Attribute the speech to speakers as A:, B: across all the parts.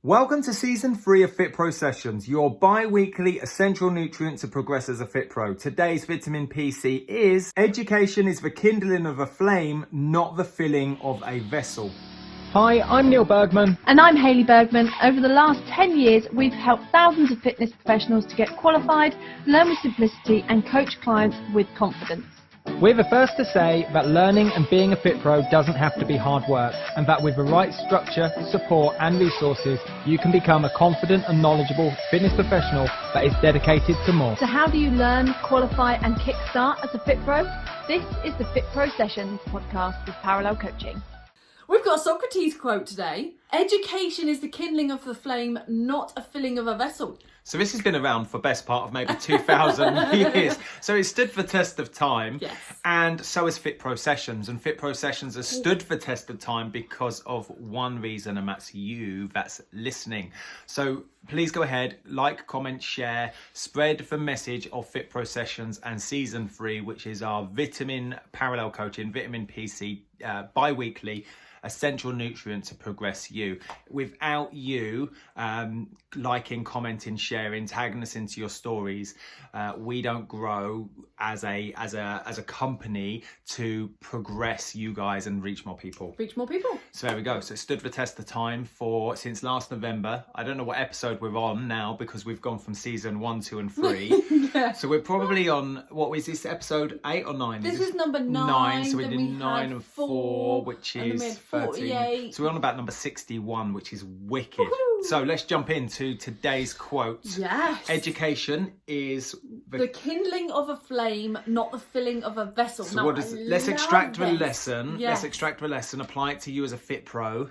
A: Welcome to Season 3 of FitPro Sessions, your bi-weekly essential nutrient to progress as a FitPro. Today's vitamin PC is: education is the kindling of a flame, not the filling of a vessel.
B: Hi, I'm Neil Bergman.
C: And I'm Hayley Bergman. Over the last 10 years, we've helped thousands of fitness professionals to get qualified, learn with simplicity, and coach clients with confidence.
B: We're the first to say that learning and being a FitPro doesn't have to be hard work, and that with the right structure, support and resources, you can become a confident and knowledgeable fitness professional that is dedicated to more.
C: So how do you learn, qualify and kickstart as a FitPro? This is the FitPro Sessions podcast with Parallel Coaching.
D: We've got a Socrates quote today. Education is the kindling of the flame, not a filling of a vessel.
A: So this has been around for best part of maybe 2,000 years. So it stood the test of time.
D: Yes.
A: And so has FitPro Sessions. And FitPro Sessions has stood the test of time because of one reason, and that's you that's listening. So please go ahead, like, comment, share, spread the message of FitPro Sessions and Season 3, which is our vitamin parallel coaching, vitamin PC, bi-weekly essential nutrient to progress you. Without you liking, commenting, sharing, tagging us into your stories, we don't grow as a company to progress you guys and reach more people.
D: Reach more people.
A: So there we go. So it stood the test of time since last November. I don't know what episode we're on now because we've gone from season 1, 2 and 3.
D: Yeah.
A: So we're probably on, what was this, episode 8 or 9?
D: This is number 9.
A: So we
D: then
A: did
D: we
A: 9
D: had
A: and 4, which
D: and then
A: is
D: we had
A: 13.
D: 48.
A: So we're on about number 61, which is wicked.
D: Woohoo.
A: So let's jump into today's quote.
D: Yes.
A: Education is
D: the kindling of a flame, not the filling of a vessel.
A: So
D: Now,
A: what does?
D: I
A: Let's
D: love
A: extract the
D: this.
A: lesson.
D: Yes.
A: Let's extract the lesson. Apply it to you as a FitPro.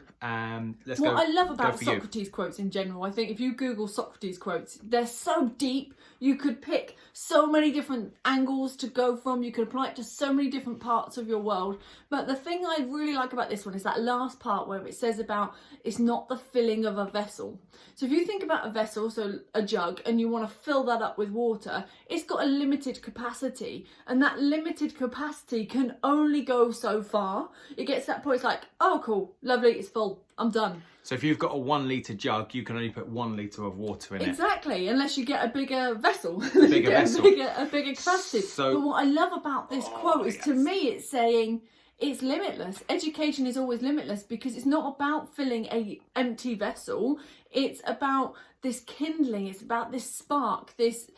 A: Let's
D: What
A: go.
D: I love
A: go
D: about
A: for you.
D: Socrates quotes in general, I think if you Google Socrates quotes, they're so deep. You could pick so many different angles to go from. You could apply it to so many different parts of your world. But the thing I really like about this one is that last part where it says about it's not the filling of a vessel. So if you think about a vessel, so a jug, and you want to fill that up with water, it's got a limited capacity. And that limited capacity can only go so far. It gets to that point, it's like, oh, cool, lovely, it's full, I'm done.
A: So if you've got a 1 litre jug, you can only put 1 litre of water in it.
D: Exactly, unless you get a bigger vessel.
A: Bigger vessel.
D: A bigger capacity.
A: So-
D: but what I love about this quote is, to me, it's saying it's limitless. Education is always limitless because it's not about filling a empty vessel. It's about this kindling. It's about this spark, this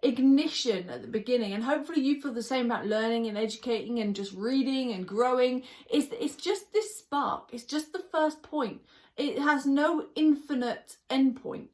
D: ignition at the beginning. And hopefully you feel the same about learning and educating and just reading and growing. It's just this spark. It's just the first point. It has no infinite endpoint,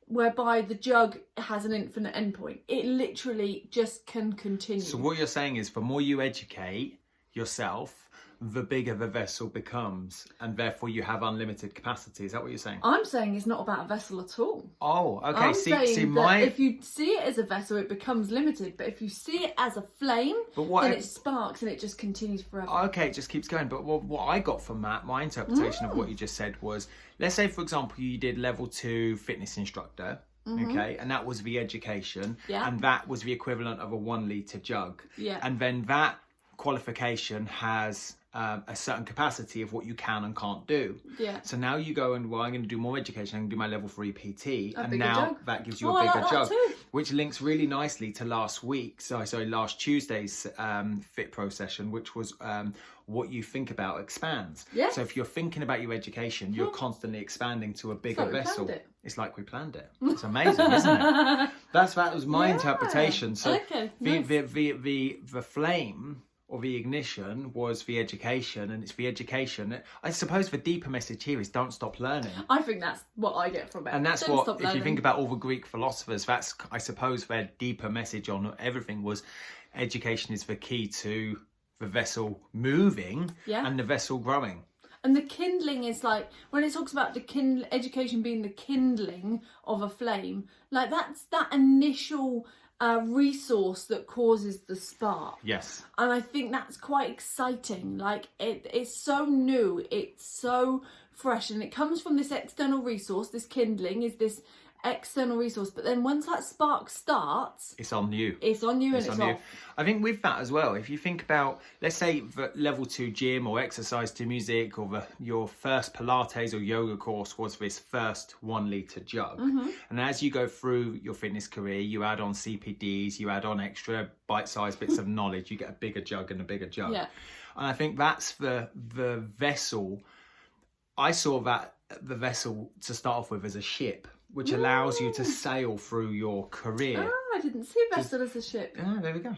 D: whereby the jug has an infinite endpoint. It literally just can continue.
A: So what you're saying is, the more you educate yourself, the bigger the vessel becomes, and therefore you have unlimited capacity. Is that what you're saying?
D: I'm saying it's not about a vessel at all.
A: Oh, okay.
D: I'm
A: See,
D: saying that
A: my.
D: if you see it as a vessel, it becomes limited. But if you see it as a flame, then it sparks and it just continues forever.
A: Okay, it just keeps going. But what I got from that, my interpretation of what you just said was, let's say, for example, you did level 2 fitness instructor. Okay, and that was the education,
D: Yeah.
A: and that was the equivalent of a 1 litre jug.
D: Yeah.
A: And then that qualification has a certain capacity of what you can and can't do.
D: Yeah.
A: So now you go and, well, I'm going to do more education. I'm going to do my level 3 PT, and
D: bigger
A: now
D: jug.
A: that gives you
D: Oh,
A: a
D: I
A: bigger
D: like that
A: jug,
D: too.
A: which links really nicely to last Tuesday's FitPro session, which was what you think about expands.
D: Yeah.
A: So if you're thinking about your education, you're constantly expanding to a bigger
D: like we
A: vessel.
D: planned it.
A: It's like we planned it. It's amazing, isn't it? That was my
D: Yeah.
A: interpretation. So
D: Okay,
A: the flame or the ignition was the education, and it's the education. I suppose the deeper message here is don't stop learning.
D: I think that's what I get from it.
A: And that's
D: Don't
A: what,
D: stop
A: if you
D: learning.
A: think about all the Greek philosophers, that's, I suppose, their deeper message on everything was education is the key to the vessel moving and the vessel growing.
D: And the kindling is like, when it talks about the education being the kindling of a flame, like that's that initial resource that causes the spark.
A: Yes.
D: And I think that's quite exciting. Like it's so new, it's so fresh, and it comes from this external resource. This kindling is this external resource. But then once that spark starts,
A: it's on you.
D: It's on you and it's off.
A: I think with that as well, if you think about, let's say the level 2 gym or exercise to music, or your first Pilates or yoga course was this first 1 litre jug. And as you go through your fitness career, you add on CPDs, you add on extra bite-sized bits of knowledge, you get a bigger jug and a bigger jug.
D: Yeah.
A: And I think that's the vessel. I saw that the vessel to start off with as a ship, which allows you to sail through your career.
D: Oh, I didn't see a vessel as a ship.
A: Yeah, there we go.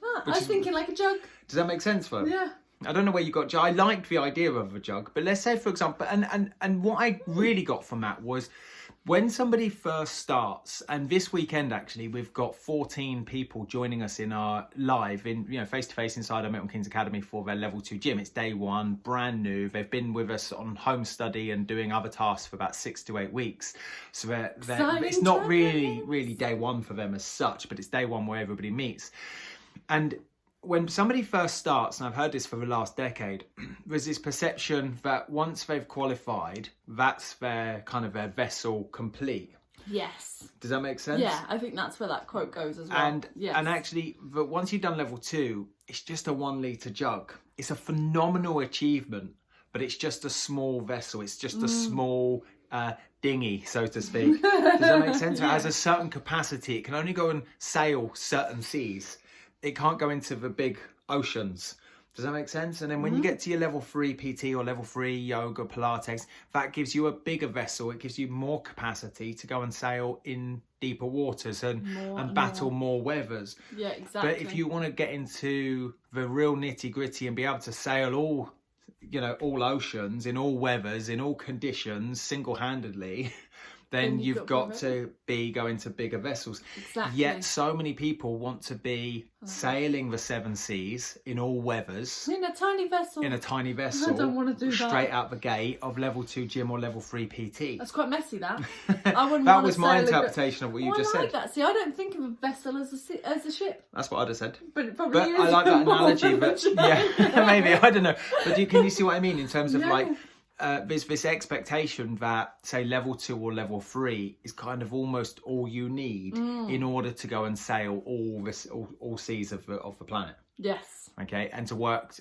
D: I was thinking like a jug.
A: Does that make sense, though?
D: Yeah.
A: I don't know where you got. I liked the idea of a jug, but let's say, for example, and what I really got from that was when somebody first starts, and this weekend actually we've got 14 people joining us in our live, in face to face inside our Milton Keynes Academy for their level 2 gym. It's day 1, brand new. They've been with us on home study and doing other tasks for about 6 to 8 weeks. So it's not really day 1 for them as such, but it's day 1 where everybody meets. And when somebody first starts, and I've heard this for the last decade, there's this perception that once they've qualified, that's their vessel complete.
D: Yes.
A: Does that make sense?
D: Yeah, I think that's where that quote goes as well.
A: And actually, but once you've done level 2, it's just a 1 litre jug. It's a phenomenal achievement, but it's just a small vessel. It's just a small dinghy, so to speak. Does that make sense? It has a certain capacity. It can only go and sail certain seas. It can't go into the big oceans. Does that make sense? And then when you get to your level 3 PT or level 3 yoga, Pilates, that gives you a bigger vessel. It gives you more capacity to go and sail in deeper waters and battle more weathers.
D: Yeah, exactly.
A: But if you want to get into the real nitty gritty and be able to sail all oceans, in all weathers, in all conditions, single-handedly, then you've got to be going to bigger vessels.
D: Exactly.
A: Yet so many people want to be sailing the 7 seas in all weathers.
D: In a tiny vessel. I don't want to do that.
A: Straight out the gate of level 2 gym or level 3 PT.
D: That's quite messy, that. I wouldn't
A: That was my interpretation of what you just said.
D: I like that. See, I don't think of a vessel as a ship.
A: That's what I'd have said.
D: But it probably is.
A: I like that analogy. But yeah, maybe, I don't know. But can you see what I mean in terms of there's this expectation that, say, level 2 or level 3 is kind of almost all you need in order to go and sail all seas of the planet.
D: Yes.
A: Okay, and to work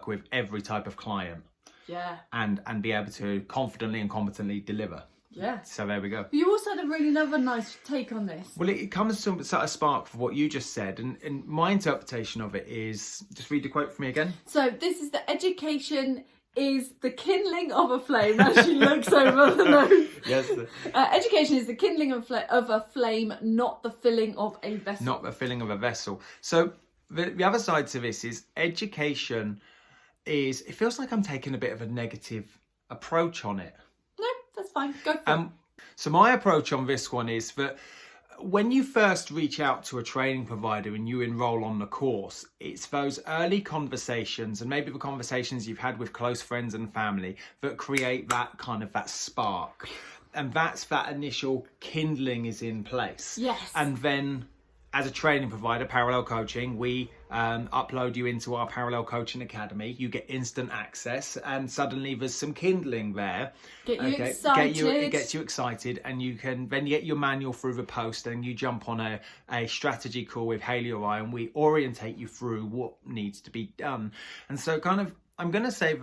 A: with every type of client.
D: Yeah.
A: And be able to confidently and competently deliver.
D: Yeah.
A: So there we go.
D: But you also had another nice take on this.
A: Well, it comes to a spark for what you just said, and my interpretation of it is, just read the quote for me again.
D: So this is the education is the kindling of a flame, as she looks over the notes.
A: Yes.
D: Education is the kindling of a flame, not the filling of a vessel.
A: Not the filling of a vessel. So the other side to this is education is, it feels like I'm taking a bit of a negative approach on it.
D: No, that's fine. Go for it.
A: So my approach on this one is that when you first reach out to a training provider and you enroll on the course, it's those early conversations and maybe the conversations you've had with close friends and family that create that spark. And that's that initial kindling is in place.
D: Yes.
A: And then as a training provider, Parallel Coaching, we upload you into our Parallel Coaching Academy. You get instant access, and suddenly there's some kindling there. It gets you excited, and you can then get your manual through the post, and you jump on a strategy call with Haley or I, and we orientate you through what needs to be done. And so I'm going to say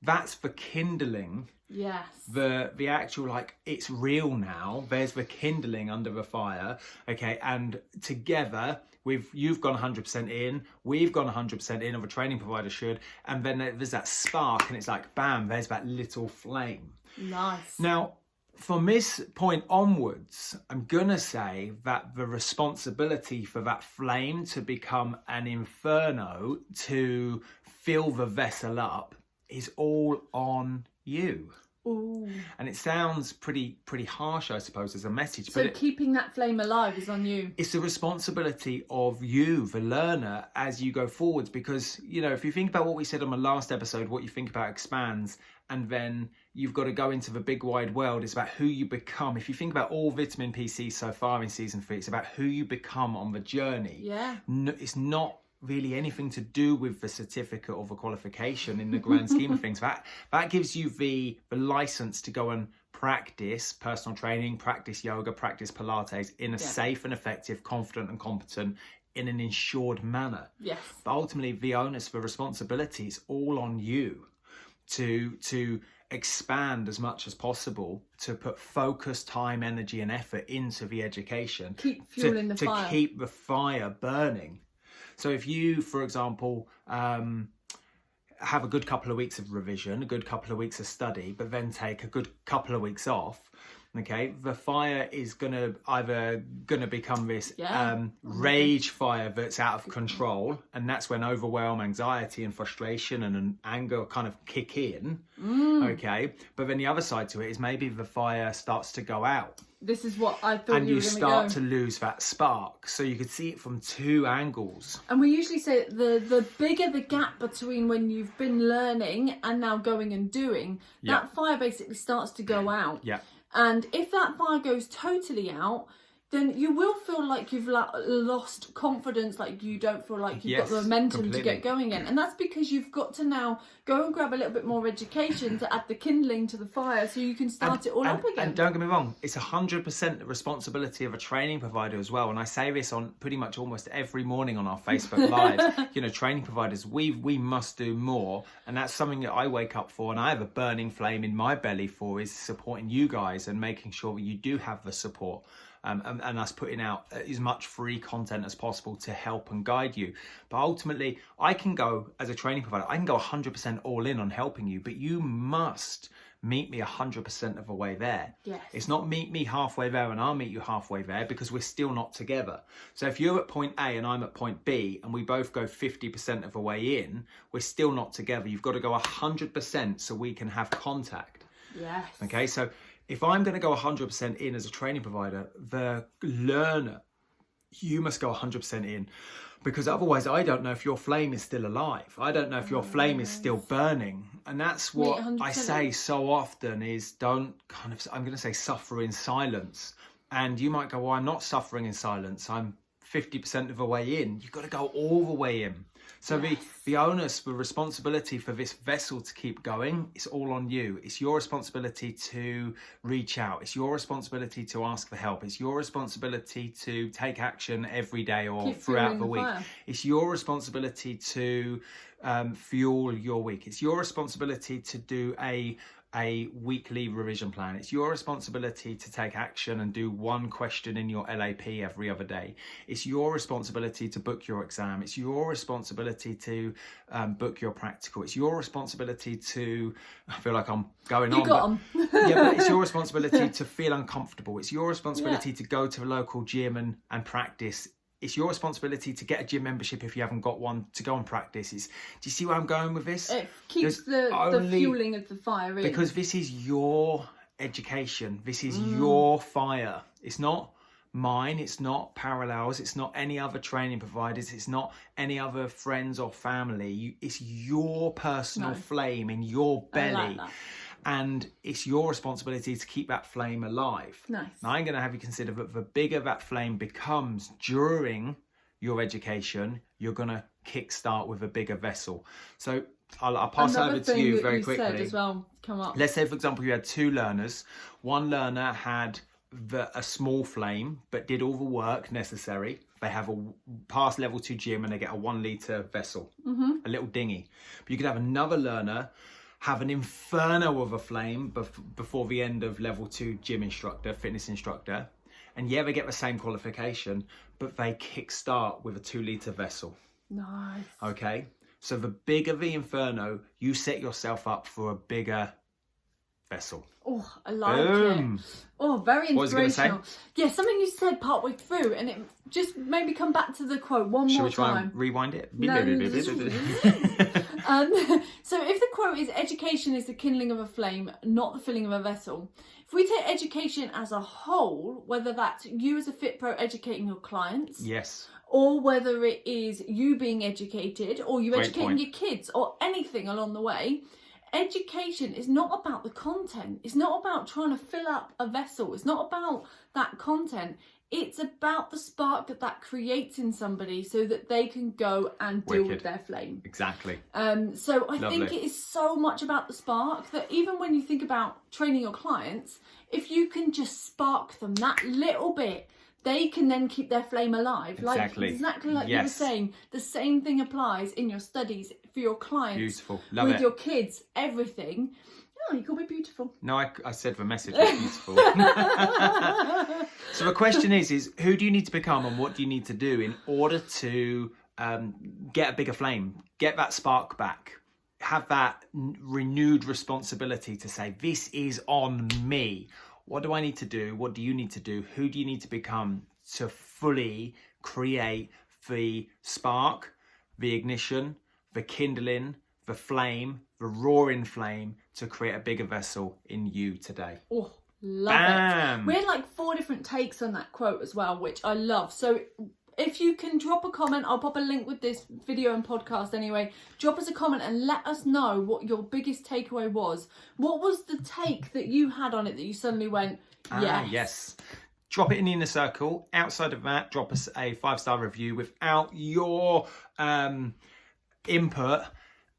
A: that's the kindling.
D: Yes.
A: The actual, it's real now. There's the kindling under the fire. Okay. And together you've gone 100% in, we've gone 100% in, or a training provider should. And then there's that spark and it's like, bam, there's that little flame.
D: Nice.
A: Now, from this point onwards, I'm going to say that the responsibility for that flame to become an inferno, to fill the vessel up, is all on you.
D: Ooh.
A: And it sounds pretty harsh, I suppose, as a message.
D: So
A: but
D: keeping that flame alive is on you. It's
A: the responsibility of you, the learner, as you go forwards. Because, if you think about what we said on the last episode, what you think about expands, and then you've got to go into the big wide world. It's about who you become. If you think about all Vitamin PC so far in season 3, it's about who you become on the journey.
D: Yeah.
A: It's not really anything to do with the certificate or the qualification in the grand scheme of things. That gives you the license to go and practice personal training, practice yoga, practice Pilates in a safe and effective, confident and competent, in an insured manner.
D: Yes.
A: But ultimately, the onus for responsibility is all on you to expand as much as possible, to put focus, time, energy and effort into the education.
D: Keep fueling the fire.
A: To keep the fire burning. So if you, for example, have a good couple of weeks of revision, a good couple of weeks of study, but then take a good couple of weeks off, okay, the fire is either gonna become this rage fire that's out of control, and that's when overwhelm, anxiety and frustration and anger kind of kick in, okay, but then the other side to it is maybe the fire starts to go out.
D: This is what I thought,
A: and you start
D: to
A: to lose that spark. So you could see it from two angles.
D: And we usually say the bigger the gap between when you've been learning and now going and doing, that fire basically starts to go out.
A: Yeah.
D: And if that fire goes totally out, then you will feel like you've lost confidence, like you don't feel like you've got the momentum to get going again. And that's because you've got to now go and grab a little bit more education to add the kindling to the fire so you can start it all up again.
A: And don't get me wrong, it's 100% the responsibility of a training provider as well. And I say this on pretty much almost every morning on our Facebook Live. Training providers, we must do more. And that's something that I wake up for and I have a burning flame in my belly for, is supporting you guys and making sure that you do have the support. And us putting out as much free content as possible to help and guide you. But ultimately, I can go, as a training provider, I can go 100% all in on helping you, but you must meet me 100% of the way there.
D: Yes.
A: It's not meet me halfway there and I'll meet you halfway there, because we're still not together. So if you're at point A and I'm at point B and we both go 50% of the way in, we're still not together. You've got to go 100% so we can have contact.
D: Yes.
A: Okay, so if I'm going to go 100% in as a training provider, the learner, you must go 100% in, because otherwise I don't know if your flame is still alive. I don't know if your flame is still burning. And that's what I say so often is don't I'm going to say suffer in silence. And you might go, well, I'm not suffering in silence. I'm 50% of the way in. You've got to go all the way in. So the onus, the responsibility for this vessel to keep going is all on you. It's your responsibility to reach out. It's your responsibility to ask for help. It's your responsibility to take action every day or throughout the week. It's your responsibility to fuel your week. It's your responsibility to do a weekly revision plan. It's your responsibility to take action and do one question in your LAP every other day. It's your responsibility to book your exam. It's your responsibility to book your practical. It's your responsibility to, I feel like I'm going on. But it's your responsibility to feel uncomfortable. It's your responsibility to go to a local gym and practice. It's your responsibility to get a gym membership if you haven't got one, to go and practice. Do you see where I'm going with this?
D: It keeps the fueling of the fire in.
A: Because this is your education. This is your fire. It's not mine. It's not Parallels. It's not any other training providers. It's not any other friends or family. It's your personal flame in your belly.
D: I like that.
A: And it's your responsibility to keep that flame alive.
D: Nice.
A: Now, I'm going to have you consider that the bigger that flame becomes during your education, you're going to kickstart with a bigger vessel. So I'll pass over to you very quickly.
D: Said as well, come up.
A: Let's say, for example, you had two learners. One learner had a small flame, but did all the work necessary. They have a past level 2 gym and they get a 1 litre vessel, a little dinghy. But you could have another learner have an inferno of a flame before the end of level 2 gym instructor, fitness instructor. And yeah, they get the same qualification, but they kickstart with a 2 litre vessel.
D: Nice.
A: Okay. So the bigger the inferno, you set yourself up for a bigger vessel.
D: Oh, I like it. Oh, very inspirational. What was you going to say? Yeah, something you said partway through, and it just made me come back to the quote one more time. Should we try and
A: rewind it?
D: No. So if the quote is, education is the kindling of a flame, not the filling of a vessel. If we take education as a whole, whether that's you as a FitPro educating your clients.
A: Yes.
D: Or whether it is you being educated, or you educating your kids, or anything along the way, education is not about the content. It's not about trying to fill up a vessel. It's not about that content. It's about the spark that creates in somebody so that they can go and deal with their flame.
A: Exactly.
D: So I think it is so much about the spark that even when you think about training your clients, if you can just spark them that little bit, they can then keep their flame alive. Exactly like you were saying. The same thing applies in your studies, for your clients.
A: Beautiful. Love
D: with
A: it.
D: your kids, everything. Oh, you call me beautiful.
A: No, I said the message was beautiful. So the question is who do you need to become and what do you need to do in order to get a bigger flame, get that spark back, have that renewed responsibility to say, this is on me. What do I need to do? What do you need to do? Who do you need to become to fully create the spark, the ignition, the kindling, the flame, the roaring flame to create a bigger vessel in you today?
D: Oh, love it. We had like 4 different takes on that quote as well, which I love. So if you can drop a comment, I'll pop a link with this video and podcast anyway. Drop us a comment and let us know what your biggest takeaway was. What was the take that you had on it that you suddenly went, yes?
A: Drop it in the inner circle. Outside of that, drop us a 5-star review without your input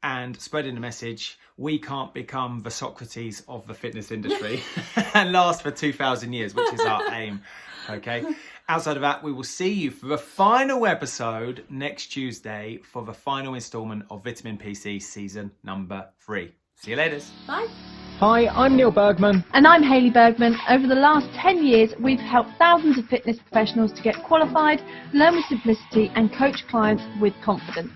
A: and spreading the message. We can't become the Socrates of the fitness industry and last for 2,000 years, which is our aim. Okay. Outside of that, we will see you for the final episode next Tuesday for the final installment of Vitamin PC season number 3. See you later.
D: Bye.
B: Hi, I'm Neil Bergman.
C: And I'm Hayley Bergman. Over the last 10 years, we've helped thousands of fitness professionals to get qualified, learn with simplicity, and coach clients with confidence.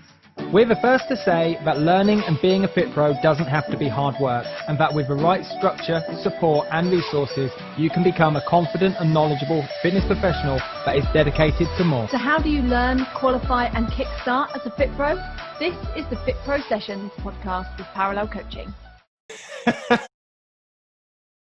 B: We're the first to say that learning and being a FitPro doesn't have to be hard work, and that with the right structure, support and resources, you can become a confident and knowledgeable fitness professional that is dedicated to more.
C: So how do you learn, qualify and kickstart as a FitPro? This is the FitPro Sessions podcast with Parallel Coaching.